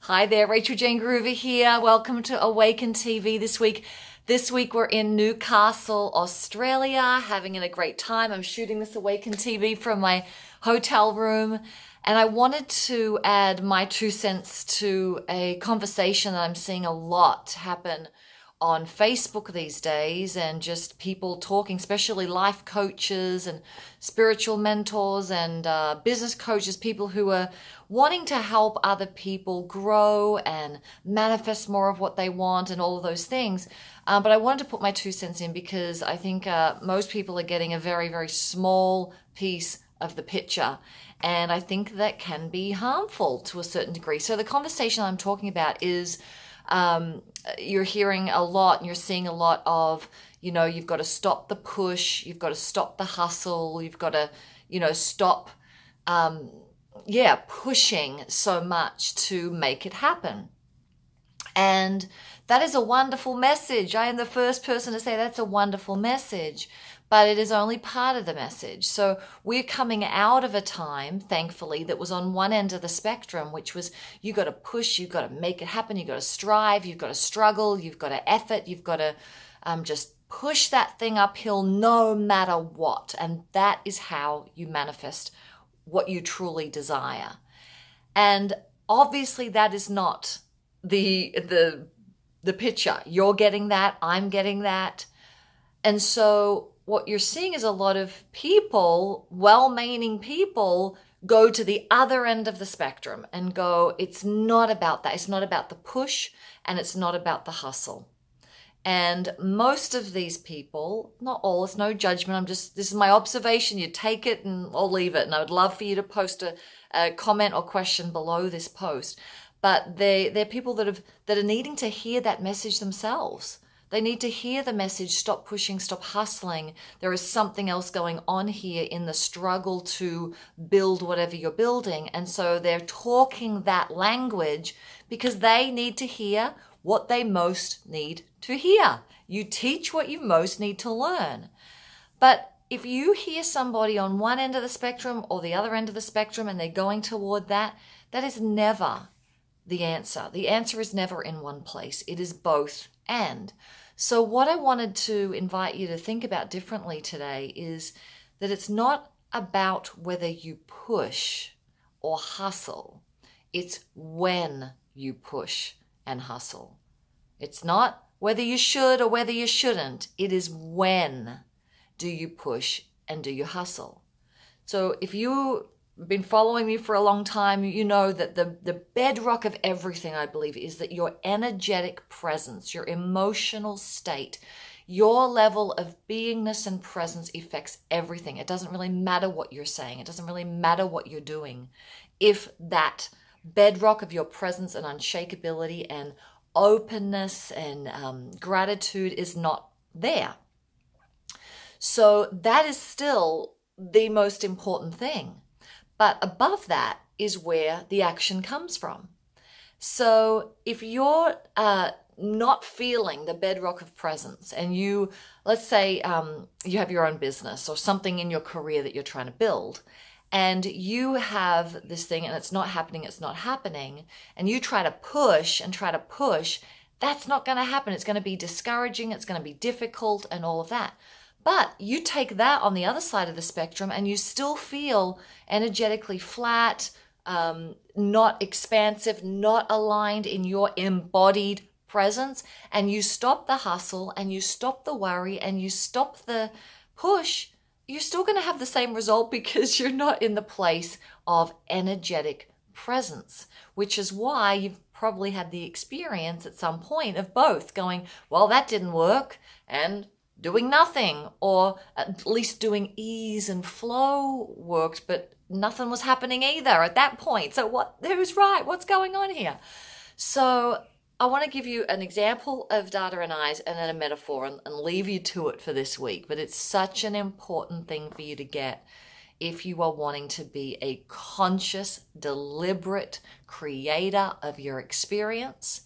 Hi there, Rachael-Jayne Groover here. Welcome to Awaken TV this week. This week we're in Newcastle, Australia, having a great time. I'm shooting this Awaken TV from my hotel room, and I wanted to add my 2 cents to a conversation that I'm seeing a lot happen on Facebook these days, and just people talking, especially life coaches and spiritual mentors and business coaches, people who are wanting to help other people grow and manifest more of what they want and all of those things. But I wanted to put my 2 cents in because I think most people are getting a very, very small piece of the picture. And I think that can be harmful to a certain degree. So the conversation I'm talking about is you're hearing a lot and you're seeing a lot of, you've got to stop the push, you've got to stop the hustle, you've got to, stop, pushing so much to make it happen. And that is a wonderful message. I am the first person to say that's a wonderful message, but it is only part of the message. So we're coming out of a time, thankfully, that was on one end of the spectrum, which was you got to push, you got to make it happen, you got to strive, you've got to struggle, you've got to effort, you've got to just push that thing uphill no matter what. And that is how you manifest what you truly desire. And obviously that is not the picture. You're getting that, I'm getting that. And so what you're seeing is a lot of people, well-meaning people, go to the other end of the spectrum and go, it's not about that. It's not about the push, and it's not about the hustle. And most of these people, not all, it's no judgment. this is my observation. You take it and I'll leave it. And I would love for you to post a comment or question below this post. But they're people that are needing to hear that message themselves. They need to hear the message, stop pushing, stop hustling. There is something else going on here in the struggle to build whatever you're building. And so they're talking that language because they need to hear what they most need to hear. You teach what you most need to learn. But if you hear somebody on one end of the spectrum or the other end of the spectrum and they're going toward that, that is never the answer. The answer is never in one place. It is both and. So what I wanted to invite you to think about differently today is that it's not about whether you push or hustle. It's when you push and hustle. It's not whether you should or whether you shouldn't. It is when do you push and do you hustle. So if you've been following me for a long time, you know that the bedrock of everything, I believe, is that your energetic presence, your emotional state, your level of beingness and presence affects everything. It doesn't really matter what you're saying. It doesn't really matter what you're doing. If that bedrock of your presence and unshakability and openness and gratitude is not there. So that is still the most important thing. But above that is where the action comes from. So if you're not feeling the bedrock of presence and let's say you have your own business or something in your career that you're trying to build, and you have this thing and it's not happening, and you try to push, that's not going to happen. It's going to be discouraging, it's going to be difficult and all of that. But you take that on the other side of the spectrum and you still feel energetically flat, not expansive, not aligned in your embodied presence, and you stop the hustle and you stop the worry and you stop the push, you're still going to have the same result because you're not in the place of energetic presence, which is why you've probably had the experience at some point of both going, well, that didn't work, and doing nothing, or at least doing ease and flow worked, but nothing was happening either at that point. So who's right? What's going on here? So I want to give you an example of data and eyes and then a metaphor and leave you to it for this week. But it's such an important thing for you to get if you are wanting to be a conscious, deliberate creator of your experience,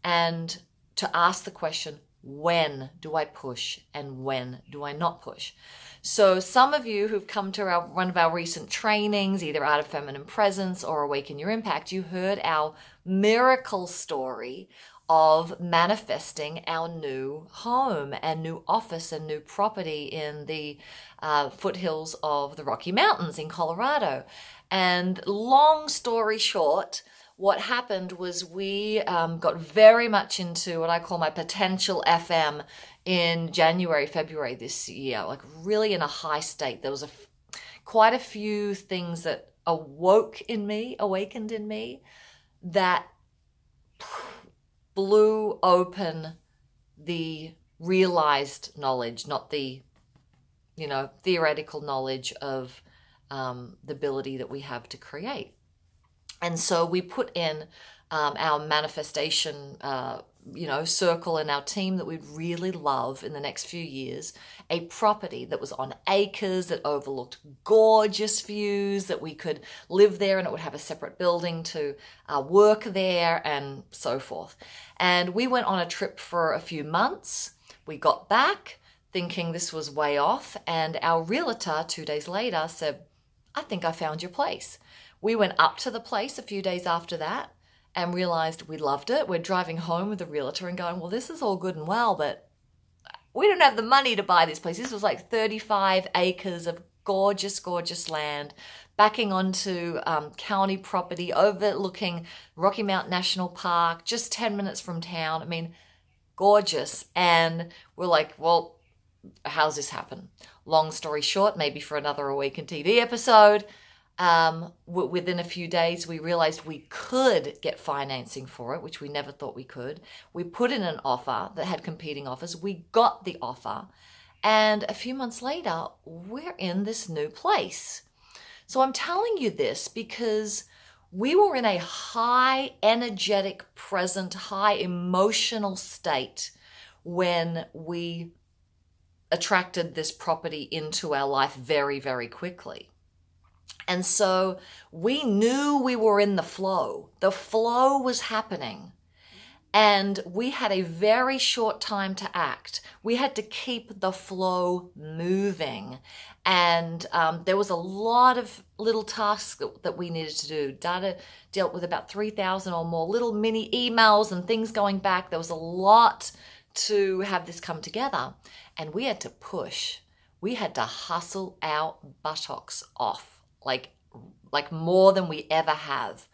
and to ask the question, when do I push and when do I not push? So some of you who've come to one of our recent trainings, either Art of Feminine Presence or Awaken Your Impact, you heard our miracle story of manifesting our new home and new office and new property in the foothills of the Rocky Mountains in Colorado. And long story short, what happened was we got very much into what I call my potential FM in January, February this year, like really in a high state. There was quite a few things that awakened in me that blew open the realized knowledge, not the, theoretical knowledge of the ability that we have to create. And so we put in our manifestation, circle in our team that we'd really love in the next few years, a property that was on acres, that overlooked gorgeous views, that we could live there and it would have a separate building to work there and so forth. And we went on a trip for a few months. We got back thinking this was way off, and our realtor 2 days later said, "I think I found your place." We went up to the place a few days after that and realized we loved it. We're driving home with the realtor and going, well, this is all good and well, but we don't have the money to buy this place. This was like 35 acres of gorgeous, gorgeous land, backing onto county property, overlooking Rocky Mountain National Park, just 10 minutes from town. I mean, gorgeous. And we're like, well, how's this happen? Long story short, maybe for another Awaken TV episode, within a few days, we realized we could get financing for it, which we never thought we could. We put in an offer that had competing offers. We got the offer. And a few months later, we're in this new place. So I'm telling you this because we were in a high energetic, present, high emotional state when we attracted this property into our life very, very quickly. And so we knew we were in the flow. The flow was happening. And we had a very short time to act. We had to keep the flow moving. And there was a lot of little tasks that we needed to do. Data dealt with about 3,000 or more little mini emails and things going back. There was a lot to have this come together. And we had to push. We had to hustle our buttocks off. Like more than we ever have.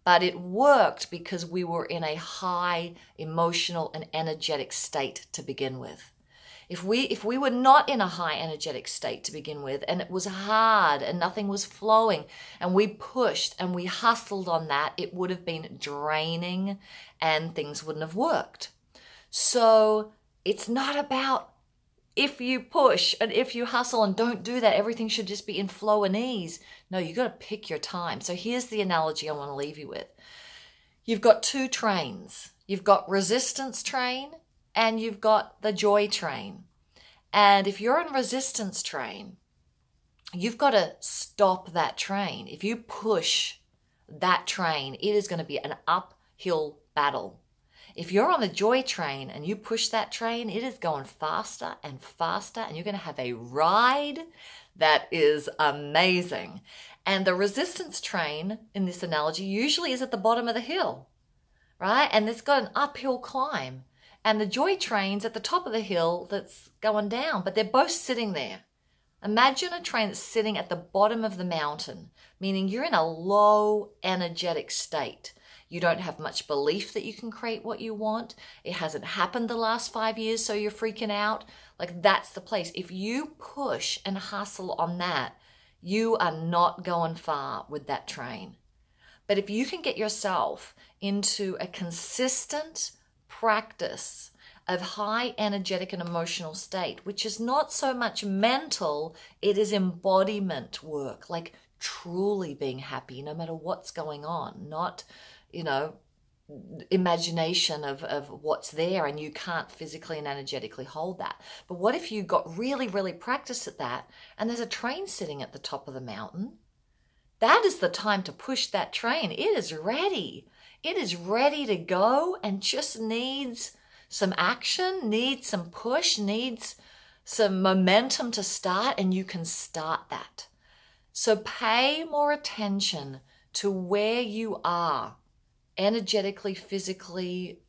But it worked because we were in a high emotional and energetic state to begin with. If we were not in a high energetic state to begin with, and it was hard and nothing was flowing, and we pushed and we hustled on that, it would have been draining and things wouldn't have worked. So it's not about if you push and if you hustle and don't do that, everything should just be in flow and ease. No, you got to pick your time. So here's the analogy I want to leave you with. You've got two trains. You've got resistance train and you've got the joy train. And if you're on resistance train, you've got to stop that train. If you push that train, it is going to be an uphill battle. If you're on the joy train and you push that train, it is going faster and faster, and you're going to have a ride that is amazing. And the resistance train in this analogy usually is at the bottom of the hill, right? And it's got an uphill climb. And the joy train's at the top of the hill that's going down, but they're both sitting there. Imagine a train that's sitting at the bottom of the mountain, meaning you're in a low energetic state. You don't have much belief that you can create what you want. It hasn't happened the last 5 years, so you're freaking out. Like, that's the place. If you push and hustle on that, you are not going far with that train. But if you can get yourself into a consistent practice of high energetic and emotional state, which is not so much mental, it is embodiment work, like truly being happy no matter what's going on, not imagination of what's there and you can't physically and energetically hold that. But what if you got really, really practiced at that and there's a train sitting at the top of the mountain? That is the time to push that train. It is ready. It is ready to go and just needs some action, needs some push, needs some momentum to start, and you can start that. So pay more attention to where you are energetically, physically,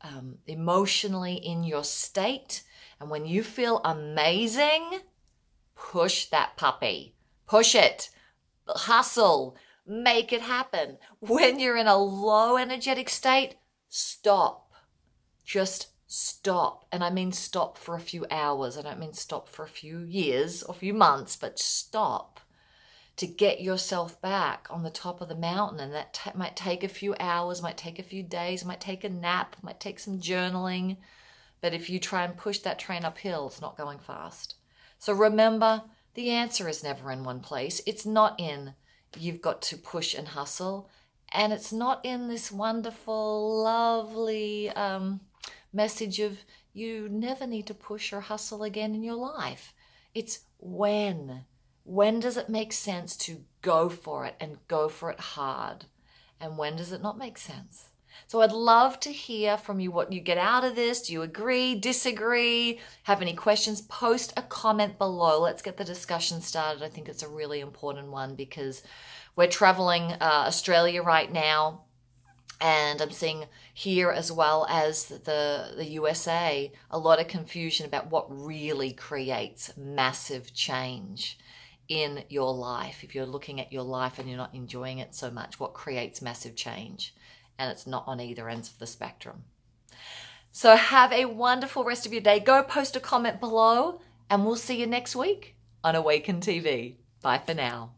emotionally in your state. And when you feel amazing, push that puppy. Push it. Hustle. Make it happen. When you're in a low energetic state, stop. Just stop. And I mean stop for a few hours. I don't mean stop for a few years or a few months, but stop to get yourself back on the top of the mountain. And that might take a few hours, might take a few days, might take a nap, might take some journaling. But if you try and push that train uphill, it's not going fast. So remember, the answer is never in one place. It's not in you've got to push and hustle. And it's not in this wonderful, lovely message of you never need to push or hustle again in your life. It's when. When does it make sense to go for it and go for it hard? And when does it not make sense? So I'd love to hear from you what you get out of this. Do you agree, disagree, have any questions? Post a comment below. Let's get the discussion started. I think it's a really important one because we're traveling Australia right now, and I'm seeing here as well as the USA a lot of confusion about what really creates massive change in your life. If you're looking at your life and you're not enjoying it so much, what creates massive change? And it's not on either ends of the spectrum. So have a wonderful rest of your day. Go post a comment below, and we'll see you next week on Awaken TV. Bye for now.